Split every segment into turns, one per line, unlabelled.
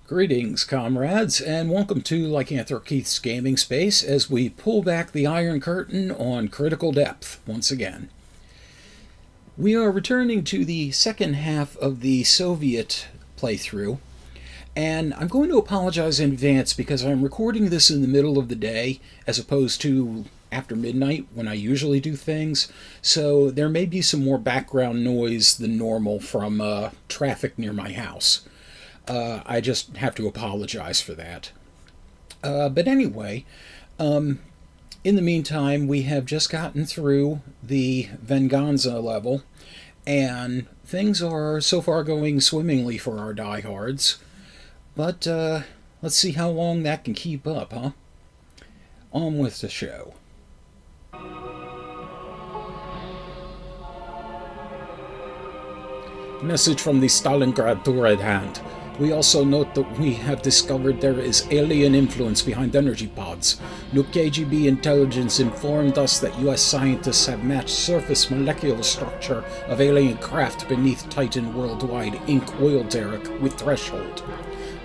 Greetings, comrades, and welcome to Lycanthro Keith's gaming space as we pull back the Iron Curtain on Critical Depth once again. We are returning to the second half of the Soviet playthrough, and I'm going to apologize in advance because I'm recording this in the middle of the day as opposed to after midnight when I usually do things, so there may be some more background noise than normal from traffic near my house. I just have to apologize for that. But anyway, in the meantime, we have just gotten through the Venganza level, and things are so far going swimmingly for our diehards. But let's see how long that can keep up, huh? On with the show. Message from the Stalingrad to Red Hand. We also note that we have discovered there is alien influence behind energy pods. New KGB intelligence informed us that US scientists have matched surface molecular structure of alien craft beneath Titan Worldwide Inc. oil derrick with Threshold.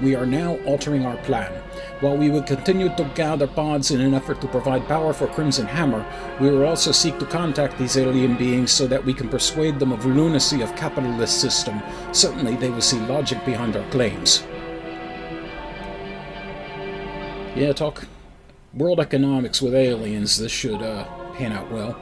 We are now altering our plan. While we will continue to gather pods in an effort to provide power for Crimson Hammer, we will also seek to contact these alien beings so that we can persuade them of lunacy of capitalist system. Certainly they will see logic behind our claims. Yeah, talk world economics with aliens. This should pan out well.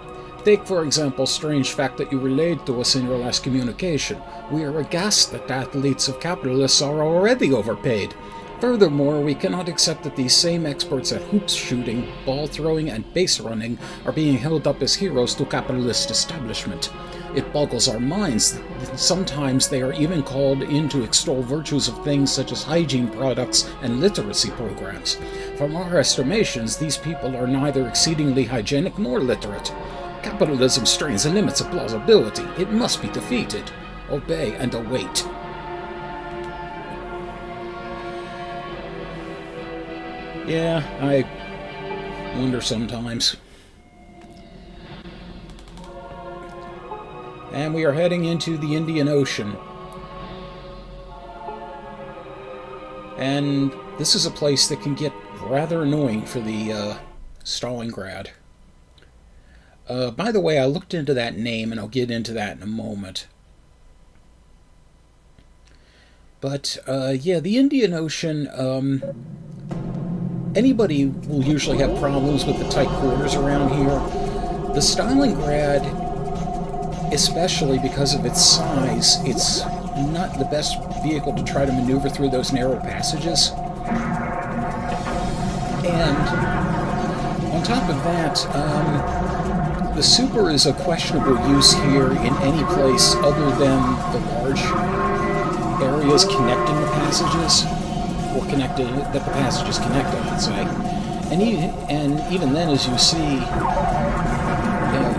Take, for example, strange fact that you relayed to us in your last communication. We are aghast that athletes of capitalists are already overpaid. Furthermore, we cannot accept that these same experts at hoops shooting, ball throwing, and base running are being held up as heroes to capitalist establishment. It boggles our minds that sometimes they are even called in to extol virtues of things such as hygiene products and literacy programs. From our estimations, these people are neither exceedingly hygienic nor literate. Capitalism strains the limits of plausibility. It must be defeated. Obey and await. Yeah, I wonder sometimes. And we are heading into the Indian Ocean. And this is a place that can get rather annoying for the Stalingrad. By the way, I looked into that name, and I'll get into that in a moment. But, yeah, the Indian Ocean, anybody will usually have problems with the tight quarters around here. The Stalingrad, especially because of its size, it's not the best vehicle to try to maneuver through those narrow passages. And on top of that, the Super is a questionable use here in any place other than the large areas connecting the passages, or connected that the passages connect, I should say. And even then, as you see,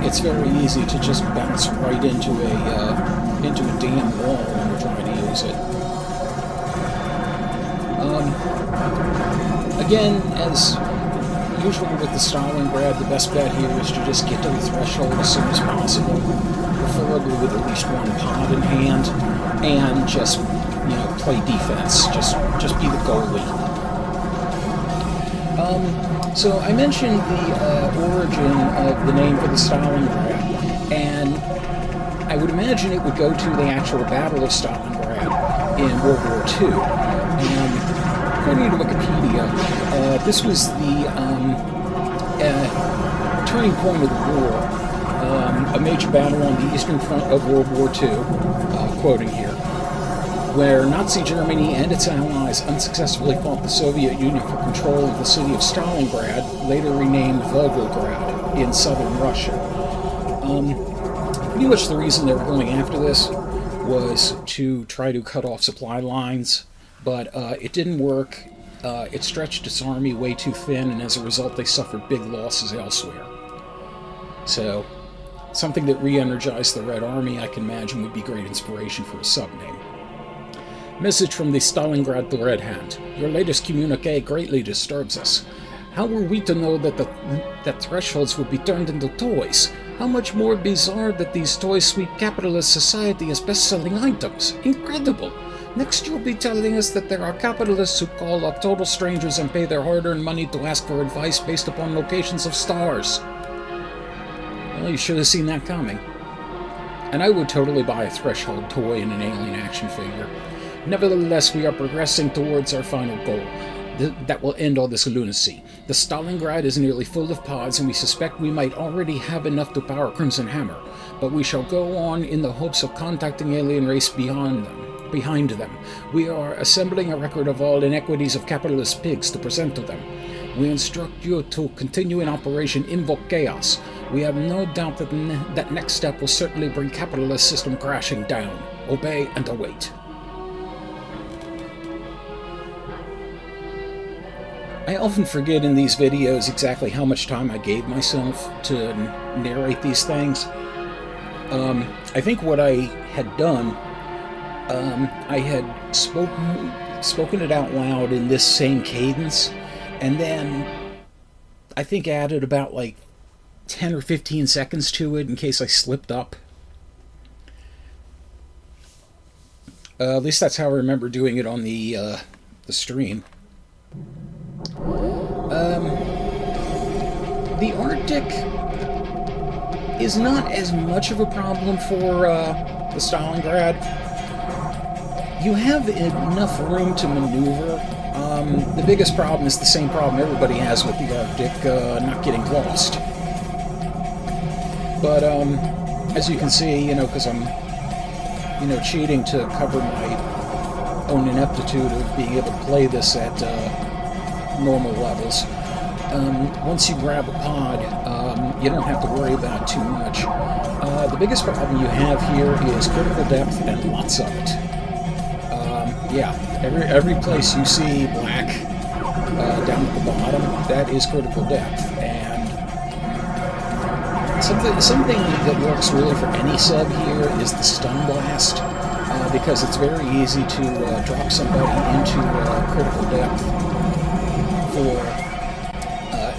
it's very easy to just bounce right into a damn wall when you're trying to use it. Again, as usual with the Stalingrad, the best bet here is to just get to the threshold as soon as possible, preferably with at least one pod in hand, and just, play defense. Just be the goalie. So I mentioned the origin of the name for the Stalingrad, and I would imagine it would go to the actual Battle of Stalingrad in World War II. And according to Wikipedia, this was the turning point of the war, a major battle on the Eastern Front of World War II, quoting here, where Nazi Germany and its allies unsuccessfully fought the Soviet Union for control of the city of Stalingrad, later renamed Volgograd, in southern Russia. Pretty much the reason they were going after this was to try to cut off supply lines, but it didn't work. It stretched its army way too thin, and as a result they suffered big losses elsewhere. So, something that re-energized the Red Army, I can imagine, would be great inspiration for a subname. Message from the Stalingrad to Red Hand. Your latest communique greatly disturbs us. How were we to know that thresholds would be turned into toys? How much more bizarre that these toys sweep capitalist society as best-selling items. Incredible! Next, you'll be telling us that there are capitalists who call up total strangers and pay their hard-earned money to ask for advice based upon locations of stars. Well, you should have seen that coming. And I would totally buy a Threshold toy and an alien action figure. Nevertheless, we are progressing towards our final goal. That will end all this lunacy. The Stalingrad is nearly full of pods, and we suspect we might already have enough to power Crimson Hammer. But we shall go on in the hopes of contacting alien race behind them. We are assembling a record of all inequities of capitalist pigs to present to them. We instruct you to continue in Operation Invoke Chaos. We have no doubt that that next step will certainly bring capitalist system crashing down. Obey and await. I often forget in these videos exactly how much time I gave myself to narrate these things. I think what I had done, I had spoken it out loud in this same cadence, and then I think added about like 10 or 15 seconds to it in case I slipped up. At least that's how I remember doing it on the stream. The Arctic is not as much of a problem for the Stalingrad. You have enough room to maneuver. The biggest problem is the same problem everybody has with the Arctic, not getting lost. But as you can see, because I'm cheating to cover my own ineptitude of being able to play this at normal levels. Once you grab a pod, you don't have to worry about too much. The biggest problem you have here is critical depth and lots of it. Yeah, every place you see black down at the bottom, that is critical depth. And something that works really for any sub here is the stun blast, because it's very easy to drop somebody into critical depth for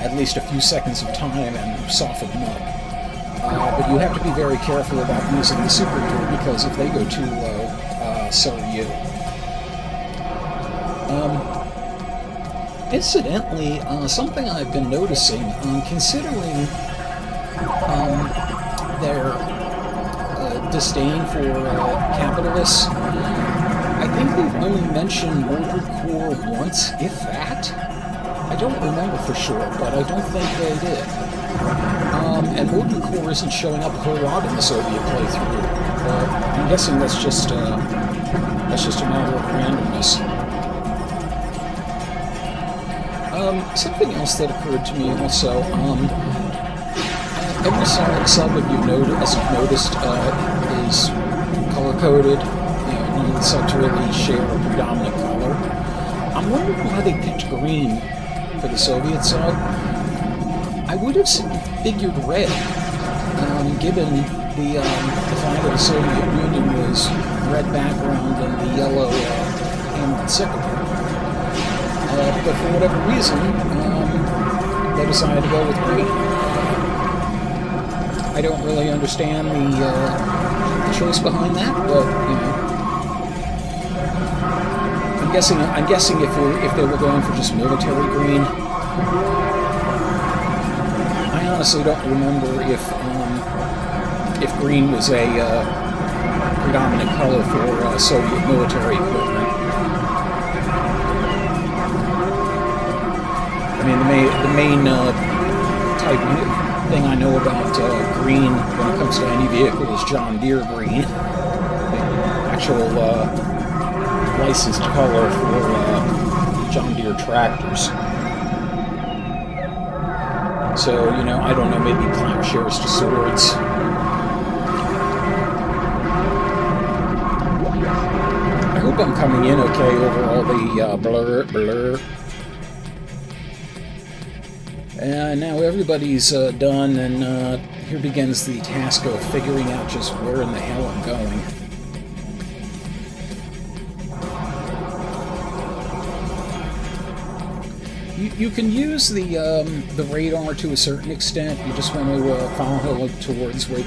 at least a few seconds of time and soften them up. But you have to be very careful about using the super gear, because if they go too low, so are you. Incidentally, something I've been noticing, considering their disdain for capitalists, I think they've only mentioned Molded Core once, if that. I don't remember for sure, but I don't think they did. And Molded Core isn't showing up a whole lot in the Soviet playthrough. I'm guessing that's just a matter of randomness. Something else that occurred to me also, every sub that you've noticed is color-coded. None of the subs really share a predominant color. I'm wondering why they picked green for the Soviet sub. I would have figured red, given the flag of the Soviet Union was red background and the yellow hammer and sickle. But for whatever reason, they decided to go with green. I don't really understand the choice behind that, but I'm guessing if they were going for just military green. I honestly don't remember if green was a predominant color for Soviet military equipment. I mean, the main type thing I know about green when it comes to any vehicle is John Deere green. The actual licensed color for John Deere tractors. So, I don't know, maybe plowshares to swords. I hope I'm coming in okay over all the blur. Now everybody's done, and here begins the task of figuring out just where in the hell I'm going. You can use the radar to a certain extent. You just want to follow towards where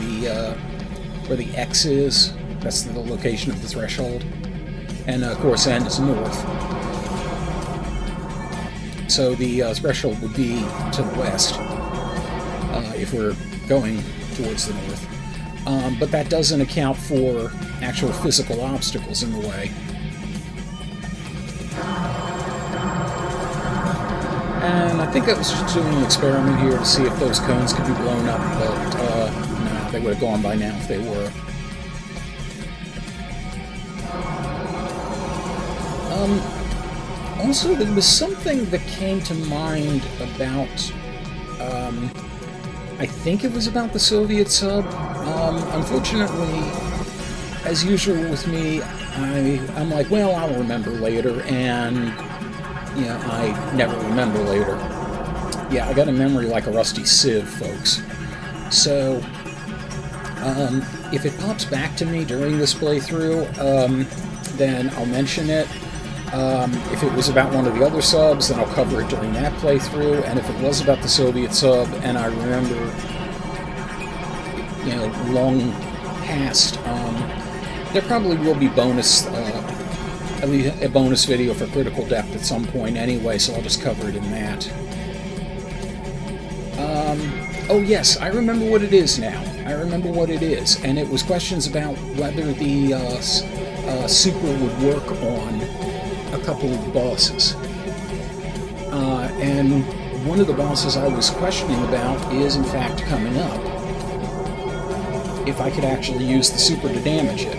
the X is. That's the location of the threshold. And of course N is north. So the threshold would be to the west if we're going towards the north. But that doesn't account for actual physical obstacles in the way. And I think I was just doing an experiment here to see if those cones could be blown up, but no, they would have gone by now if they were. Also, there was something that came to mind about, I think it was about the Soviet sub. Unfortunately, as usual with me, I'm like, well, I'll remember later, and yeah, I never remember later. Yeah, I got a memory like a rusty sieve, folks. So, if it pops back to me during this playthrough, then I'll mention it. If it was about one of the other subs, then I'll cover it during that playthrough. And if it was about the Soviet sub, and I remember, you know, long past, there probably will be bonus, at least a bonus video for Critical Depth at some point anyway, so I'll just cover it in that. Oh yes, I remember what it is now. I remember what it is, and it was questions about whether the super would work on a couple of bosses. And one of the bosses I was questioning about is in fact coming up. If I could actually use the super to damage it.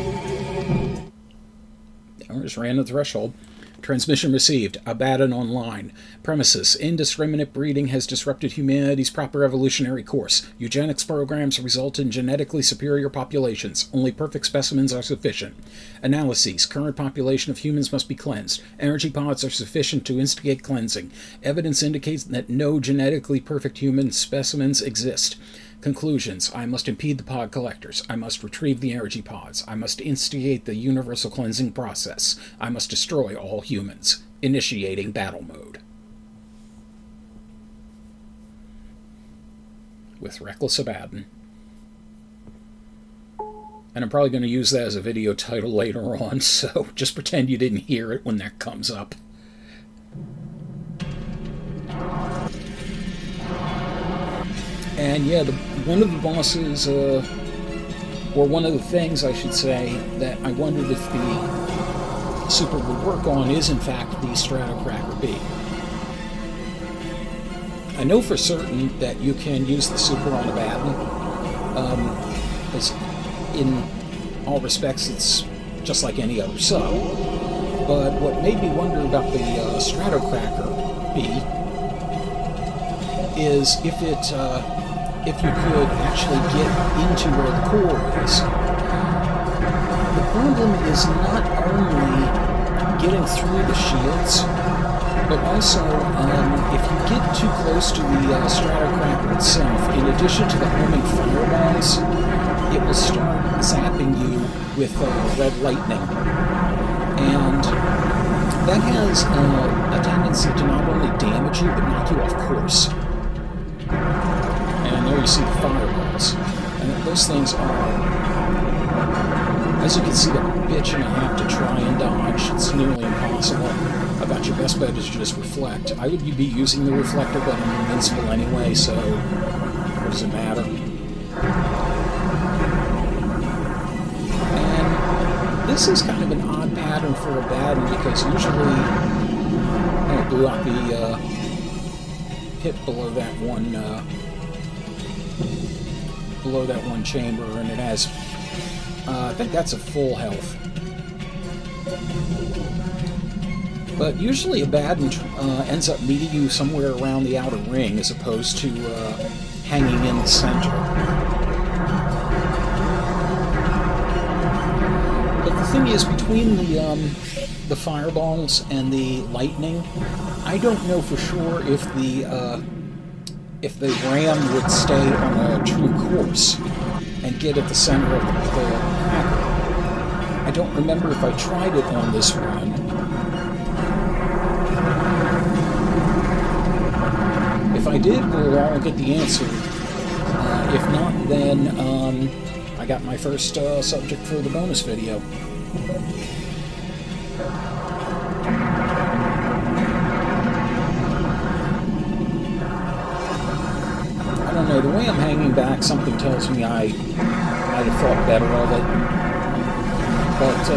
I just ran the threshold. Transmission received. Abaddon online. Premises. Indiscriminate breeding has disrupted humanity's proper evolutionary course. Eugenics programs result in genetically superior populations. Only perfect specimens are sufficient. Analyses. Current population of humans must be cleansed. Energy pods are sufficient to instigate cleansing. Evidence indicates that no genetically perfect human specimens exist. Conclusions. I must impede the pod collectors. I must retrieve the energy pods. I must instigate the universal cleansing process. I must destroy all humans. Initiating battle mode. With Reckless Abaddon. And I'm probably going to use that as a video title later on, so just pretend you didn't hear it when that comes up. And yeah, one of the bosses, or one of the things, I should say, that I wondered if the super would work on is, in fact, the Stratocracker B. I know for certain that you can use the super on Abaddon, because in all respects it's just like any other sub. But what made me wonder about the Stratocracker B is if you could actually get into where the core is. The problem is not only getting through the shields, but also if you get too close to the Stratocracker itself, in addition to the homing fireballs, it will start zapping you with red lightning. And that has a tendency to not only damage you, but knock you off course. And there you see the fireballs. And those things are, as you can see, a bitch and a half to try and dodge. It's nearly impossible. About your best bet is to just reflect. I would be using the reflector, but I'm invincible anyway, so what does it matter? And this is kind of an odd pattern for Abaddon, because usually I blew out the pit below that one chamber, and it has I think that's a full health. But usually Abaddon ends up meeting you somewhere around the outer ring as opposed to hanging in the center. But the thing is, between the fireballs and the lightning, I don't know for sure if the ram would stay on a true course and get at the center of the cracker. I don't remember if I tried it on this run. If I did, we'll all get the answer. If not, then I got my first subject for the bonus video. way I'm hanging back, something tells me I might have thought better of it. But,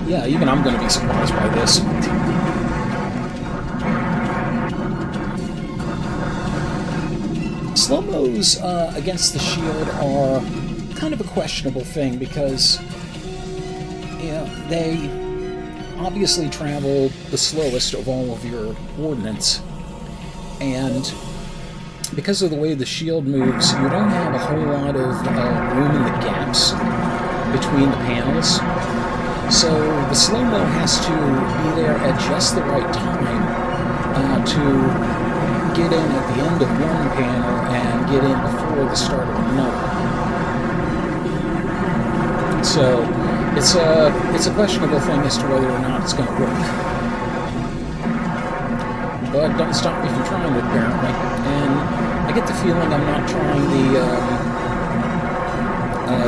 yeah, even I'm going to be surprised by this. Slow-mos against the shield are kind of a questionable thing because, you know, they obviously travel the slowest of all of your ordnance, and because of the way the shield moves, you don't have a whole lot of room in the gaps between the panels. So the slow-mo has to be there at just the right time to get in at the end of one panel and get in before the start of another. So it's a questionable thing as to whether or not it's going to work. But don't stop me from trying it, apparently. And I get the feeling I'm not trying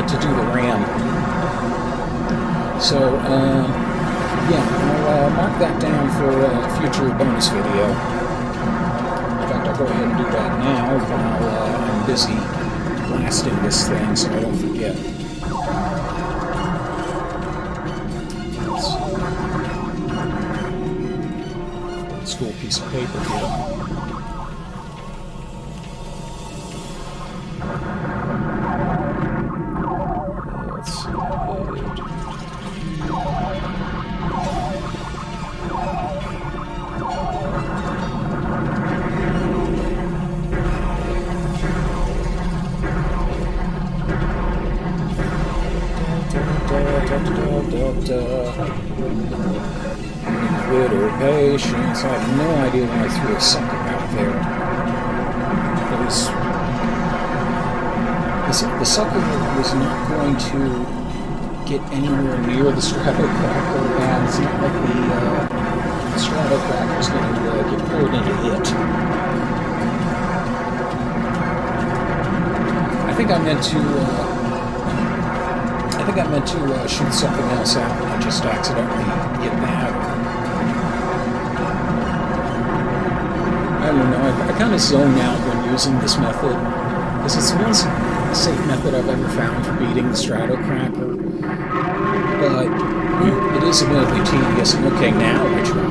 to do the RAM. So, yeah, I'll mark that down for a future bonus video. In fact, I'll go ahead and do that now while I'm busy blasting this thing so I don't forget. School piece of paper here. Let's load. Little patience. I have no idea when I threw a sucker out there. The sucker was not going to get anywhere near the Stratocracker, and it's not like the Stratocracker is going to get pulled into it. I think I meant to shoot something else out, and I just accidentally hit that. I don't know, I kind of zone out when using this method, because it's the most safe method I've ever found for beating the Stratocracker, but it is admittedly tedious, and okay, now I try it.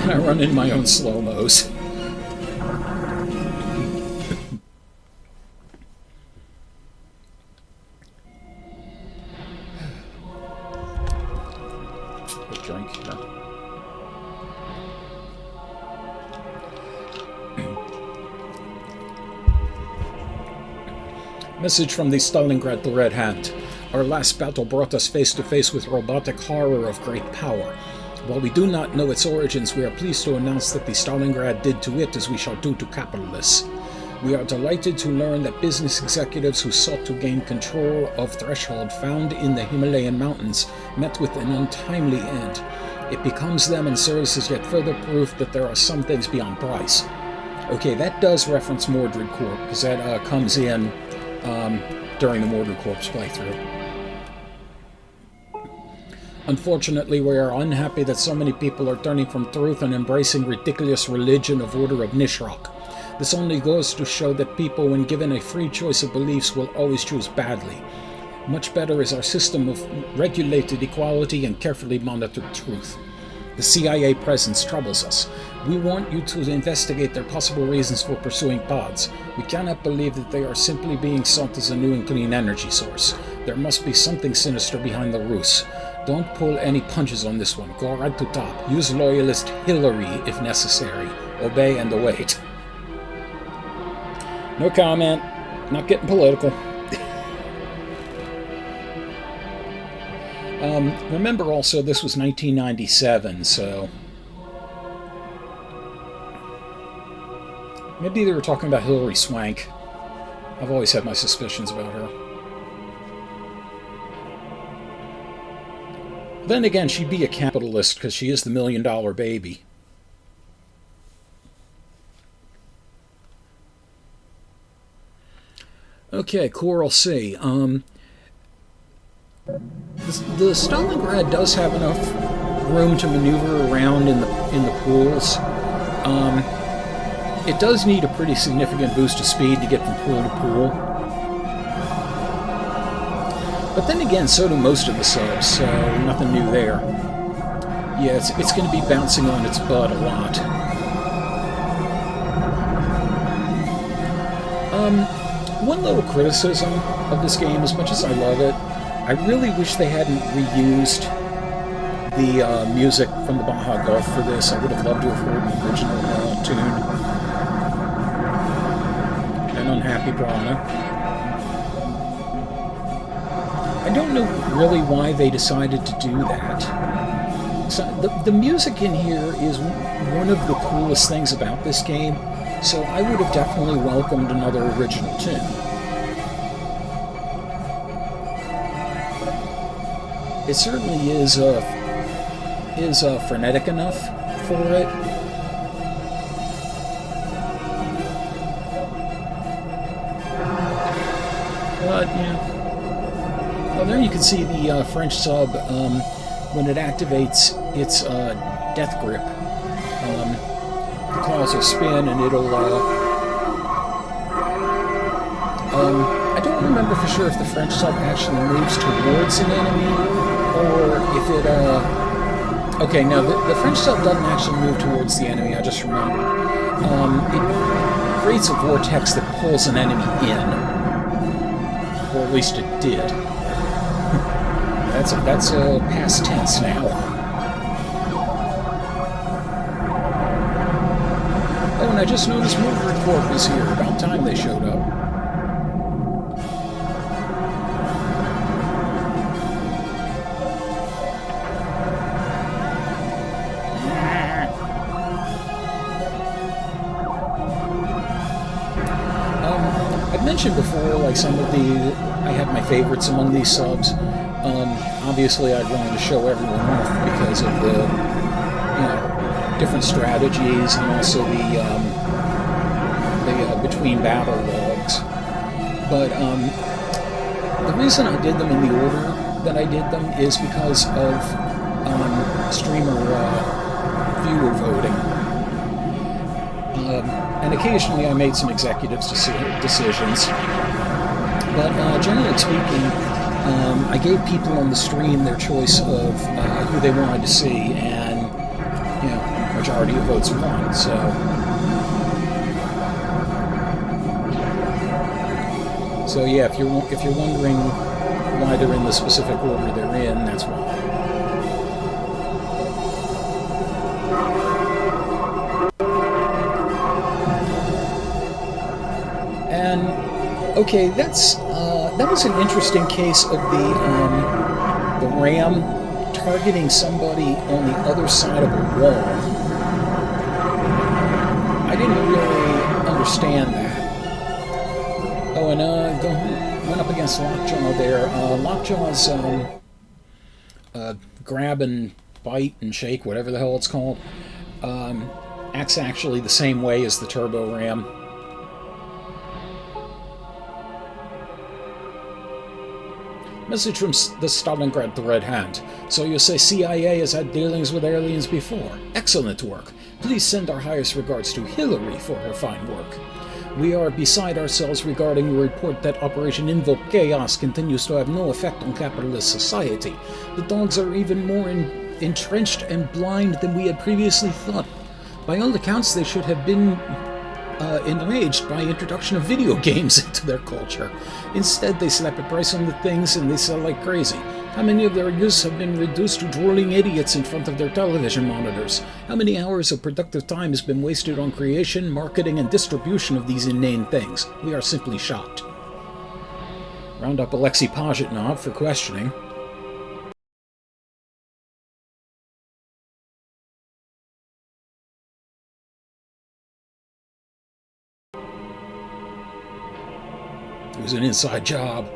And I run into my own slow-mos. Drink here. Message from the Stalingrad the Red Hand. Our last battle brought us face to face with robotic horror of great power. While we do not know its origins, we are pleased to announce that the Stalingrad did to it as we shall do to capitalists. We are delighted to learn that business executives who sought to gain control of Threshold found in the Himalayan mountains met with an untimely end. It becomes them and serves as yet further proof that there are some things beyond price. Okay, that does reference Mordred Corp, because that comes in during the Mordred Corp's playthrough. Unfortunately, we are unhappy that so many people are turning from truth and embracing ridiculous religion of Order of Nishrok. This only goes to show that people, when given a free choice of beliefs, will always choose badly. Much better is our system of regulated equality and carefully monitored truth. The CIA presence troubles us. We want you to investigate their possible reasons for pursuing pods. We cannot believe that they are simply being sought as a new and clean energy source. There must be something sinister behind the ruse. Don't pull any punches on this one. Go right to top. Use loyalist Hillary if necessary. Obey and await. No comment. Not getting political. Remember also, this was 1997, so maybe they were talking about Hillary Swank. I've always had my suspicions about her. Then again, she'd be a capitalist because she is the $1 million baby. Okay, Coral C. The Stalingrad does have enough room to maneuver around in the pools. It does need a pretty significant boost of speed to get from pool to pool. But then again, so do most of the subs, so nothing new there. Yeah, it's going to be bouncing on its butt a lot. One little criticism of this game, as much as I love it, I really wish they hadn't reused the music from the Baja Golf for this. I would have loved to have heard an original tune. An unhappy Brahma. I don't know really why they decided to do that. So the music in here is one of the coolest things about this game, so I would have definitely welcomed another original tune. It certainly is frenetic enough for it. But, yeah. Well, there you can see the French sub, when it activates its death grip. The claws will spin and it'll... I don't remember for sure if the French sub actually moves towards an enemy, or if it... Okay, no, the French sub doesn't actually move towards the enemy, I just remember. It creates a vortex that pulls an enemy in. Or at least it did. That's a past tense now. Oh, and I just noticed Mildred Corp is here. About time they showed up. I've mentioned before, like some of I have my favorites among these subs. Obviously, I'd wanted to show everyone off because of the, different strategies and also the between battle logs. But the reason I did them in the order that I did them is because of streamer viewer voting. And occasionally I made some executives' decisions. But generally speaking, I gave people on the stream their choice of who they wanted to see, and majority of votes won. So yeah, if you're wondering why they're in the specific order they're in, that's why. And okay, that was an interesting case of the ram targeting somebody on the other side of a wall. I didn't really understand that. Oh, and went up against Lockjaw there. Lockjaw's grab and bite and shake, whatever the hell it's called, acts actually the same way as the Turbo Ram. Message from the Stalingrad Red Hand. So you say CIA has had dealings with aliens before. Excellent work. Please send our highest regards to Hillary for her fine work. We are beside ourselves regarding the report that Operation Invoke Chaos continues to have no effect on capitalist society. The dogs are even more entrenched and blind than we had previously thought. By all accounts, they should have been enraged by introduction of video games into their culture. Instead, they slap a price on the things and they sell like crazy. How many of their youths have been reduced to drooling idiots in front of their television monitors? How many hours of productive time has been wasted on creation, marketing, and distribution of these inane things? We are simply shocked. Round up Alexei Pajitnov for questioning. It was an inside job.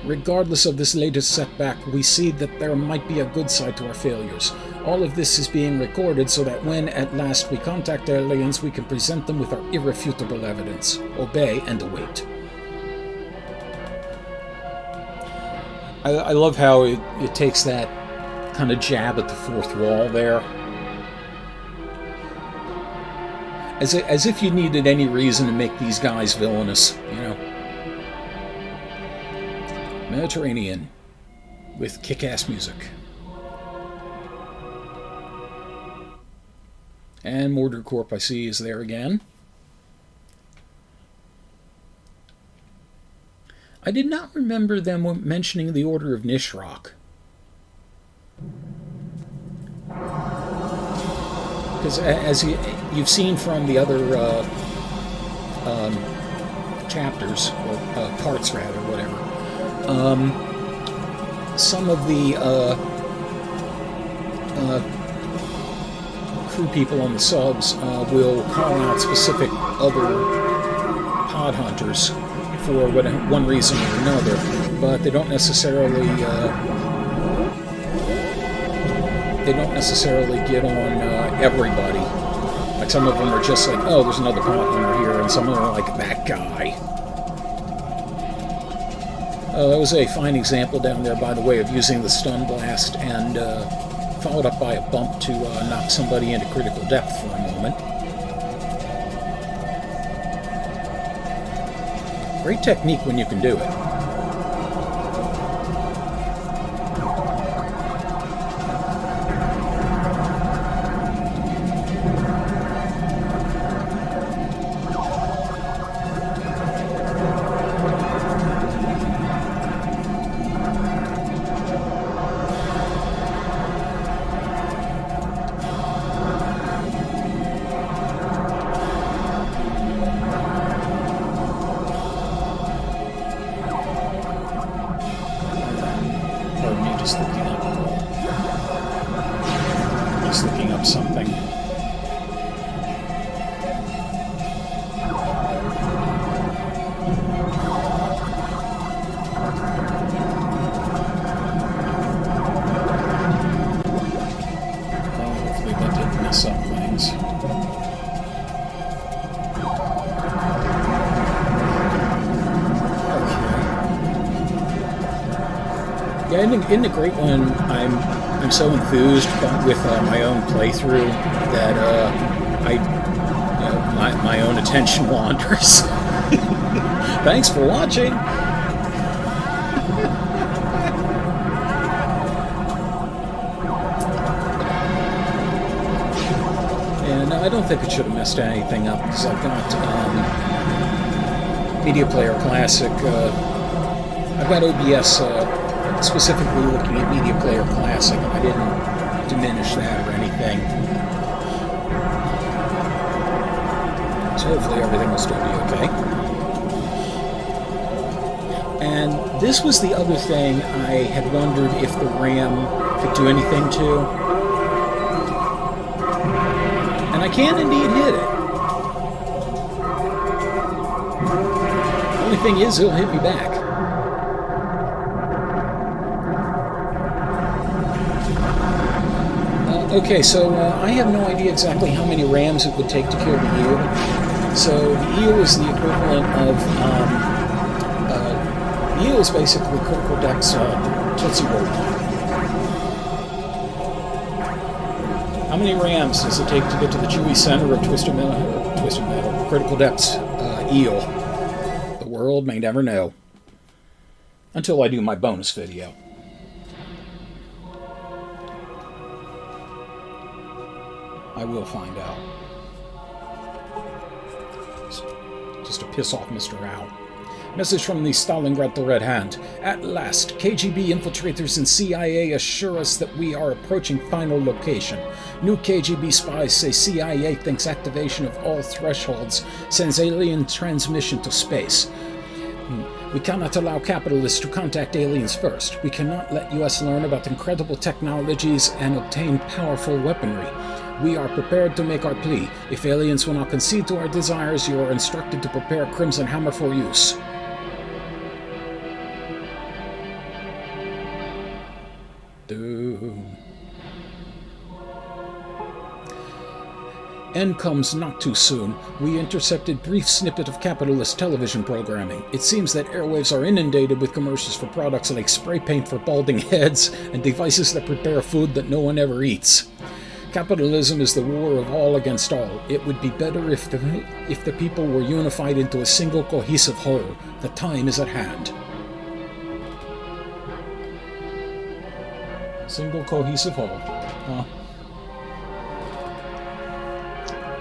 Regardless of this latest setback, we see that there might be a good side to our failures. All of this is being recorded so that when, at last, we contact aliens, we can present them with our irrefutable evidence. Obey and await. I love how it takes that kind of jab at the fourth wall there. As if you needed any reason to make these guys villainous, you know. Mediterranean with kick-ass music. And Mortar Corp, I see, is there again. I did not remember them mentioning the Order of Nishrok. Because as you've seen from the other chapters, or parts rather, whatever, some of the crew people on the subs will call out specific other pod hunters for one reason or another, but they don't necessarily get on everybody. Like some of them are just like, oh, there's another pod hunter here, and some of them are like, that guy. That was a fine example down there, by the way, of using the stun blast and followed up by a bump to knock somebody into critical depth for a moment. Great technique when you can do it. Looking up something. Hopefully that didn't mess up things. Okay. Yeah, isn't it great when I'm so enthused with my own playthrough that my own attention wanders. Thanks for watching. And I don't think it should have messed anything up because I've got Media Player Classic. I've got OBS. Specifically looking at Media Player Classic, I didn't diminish that or anything. So hopefully everything will still be okay. And this was the other thing I had wondered if the RAM could do anything to. And I can indeed hit it. The only thing is, it'll hit me back. Okay, so I have no idea exactly how many rams it would take to kill the eel. So the eel is the equivalent of... the eel is basically Critical Dex Tootsie Roll. How many rams does it take to get to the chewy center of Twisted Metal, Critical Depths eel? The world may never know. Until I do my bonus video. I will find out. Just to piss off Mr. Owl. Message from the Stalingrad the Red Hand. At last, KGB infiltrators and CIA assure us that we are approaching final location. New KGB spies say CIA thinks activation of all thresholds sends alien transmission to space. We cannot allow capitalists to contact aliens first. We cannot let US learn about incredible technologies and obtain powerful weaponry. We are prepared to make our plea. If aliens will not concede to our desires, you are instructed to prepare a Crimson Hammer for use. Doom. End comes not too soon. We intercepted brief snippet of capitalist television programming. It seems that airwaves are inundated with commercials for products like spray paint for balding heads and devices that prepare food that no one ever eats. Capitalism is the war of all against all. It would be better if the people were unified into a single cohesive whole. The time is at hand. Single cohesive whole. Huh.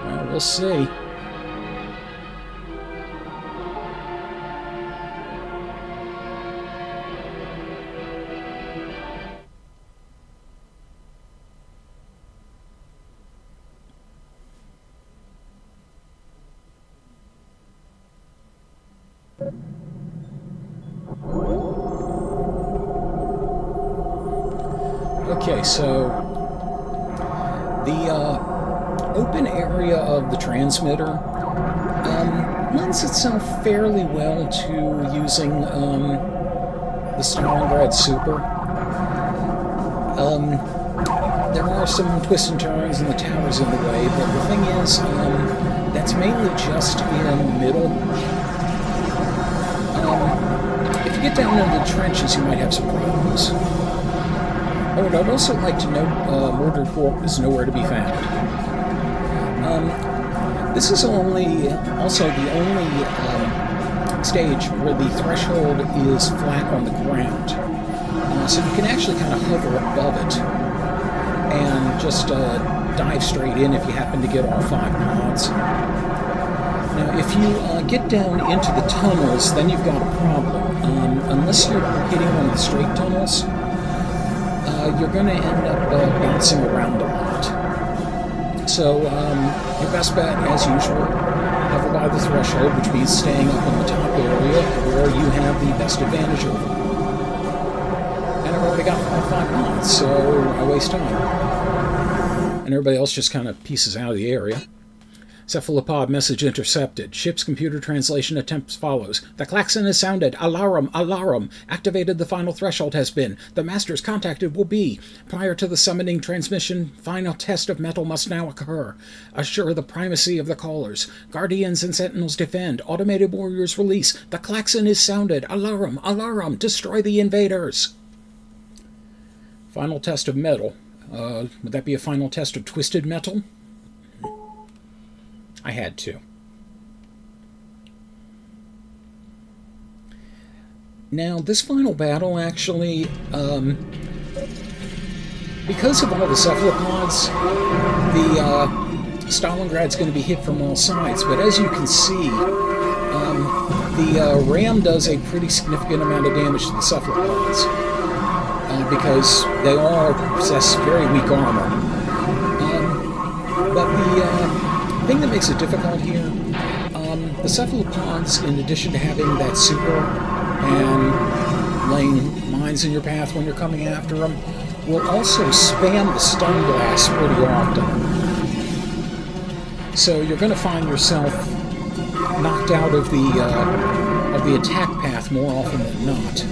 Well, we'll see. Okay, so the open area of the transmitter lends itself fairly well to using the Stalingrad Super. There are some twists and turns and the tower's in the way, but the thing is, that's mainly just in the middle. If you get down into the trenches, you might have some problems. Oh, and I'd also like to note Murdered Corp is nowhere to be found. This is also the only stage where the threshold is flat on the ground. So you can actually kind of hover above it and just dive straight in if you happen to get all 5 pods. Now, if you get down into the tunnels, then you've got a problem. Unless you're hitting one of the straight tunnels, you're going to end up bouncing around a lot. So, your best bet, as usual, hover by the threshold, which means staying up in the top area where you have the best advantage over. And I've already got all 5 pods, so I waste time. And everybody else just kind of pieces out of the area. Cephalopod message intercepted. Ship's computer translation attempt follows. The klaxon is sounded. Alarum, alarum. Activated the final threshold has been. The masters contacted will be. Prior to the summoning transmission, final test of metal must now occur. Assure the primacy of the callers. Guardians and sentinels defend. Automated warriors release. The klaxon is sounded. Alarum, alarum. Destroy the invaders. Final test of metal. Would that be a final test of twisted metal? I had to. Now, this final battle actually, because of all the cephalopods, the Stalingrad's going to be hit from all sides. But as you can see, the ram does a pretty significant amount of damage to the cephalopods because they all possess very weak armor. But the thing that makes it difficult here, the cephalopods, in addition to having that super and laying mines in your path when you're coming after them, will also spam the stun blast pretty often. So you're going to find yourself knocked out of the attack path more often than not.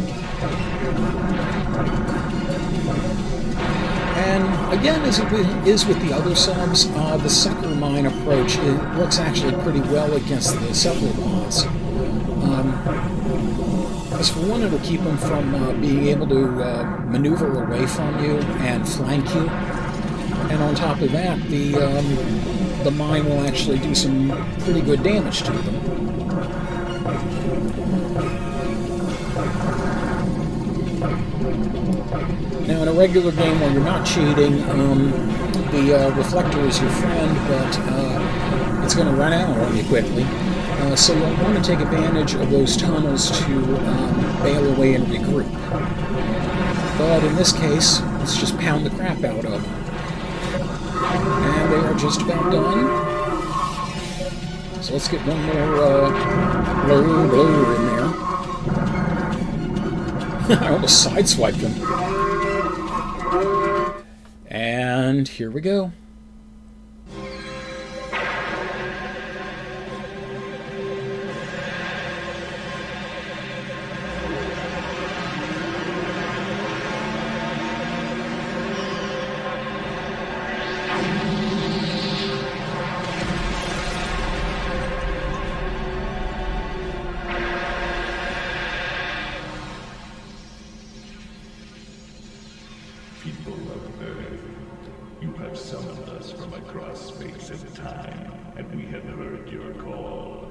And again, as it is with the other subs, the sucker mine approach works actually pretty well against the cephalopods. Because for one, it'll keep them from being able to maneuver away from you and flank you. And on top of that, the mine will actually do some pretty good damage to them. Now, in a regular game where you're not cheating, the reflector is your friend, but it's going to run out on you quickly. So you'll want to take advantage of those tunnels to bail away and regroup. But in this case, let's just pound the crap out of them. And they are just about done. So let's get one more blur in there. I almost sideswiped him. And here we go.
People of Earth, You have summoned us from across space and time, and we have heard your call.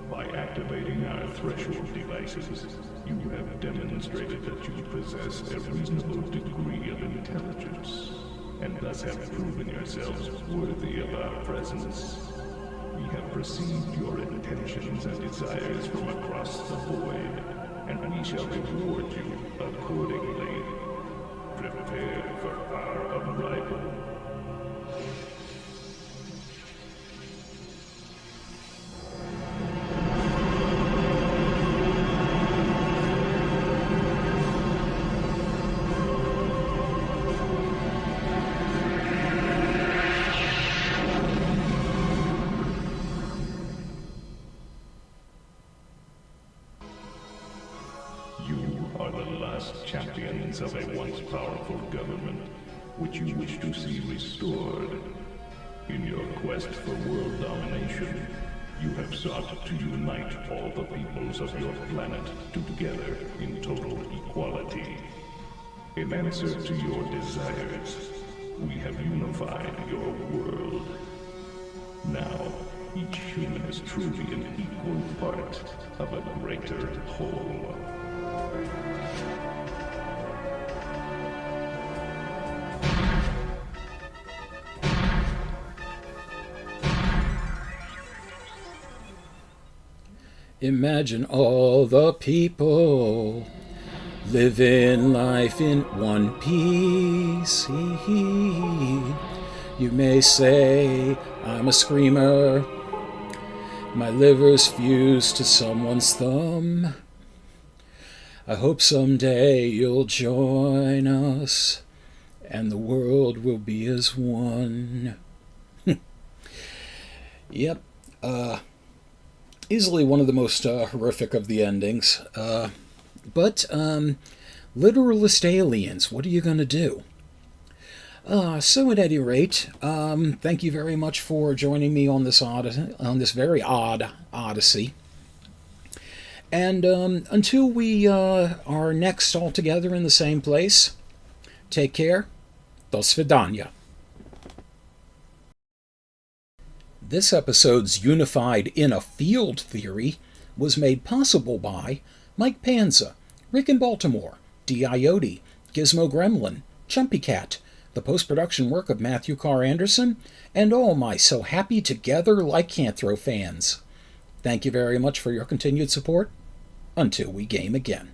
By activating our threshold devices, you have demonstrated that you possess a reasonable degree of intelligence, and thus have proven yourselves worthy of our presence. We have perceived your intentions and desires from across the void, and we shall reward you accordingly. Prepare for our arrival. Champions of a once powerful government, which you wish to see restored. In your quest for world domination, you have sought to unite all the peoples of your planet together in total equality. In answer to your desires, we have unified your world. Now, each human is truly an equal part of a greater whole.
Imagine all the people living life in one piece. You may say I'm a screamer, my liver's fused to someone's thumb. I hope someday you'll join us and the world will be as one. Yep, easily one of the most horrific of the endings. But literalist aliens, what are you going to do? So at any rate, thank you very much for joining me on this very odd odyssey. And until we are next all together in the same place, take care. Do svidaniya. This episode's unified in a field theory was made possible by Mike Panza, Rick in Baltimore, D.I.O.D., Gizmo Gremlin, Chumpy Cat, the post-production work of Matthew Carr Anderson, and all my So Happy Together Lycanthro fans. Thank you very much for your continued support. Until we game again.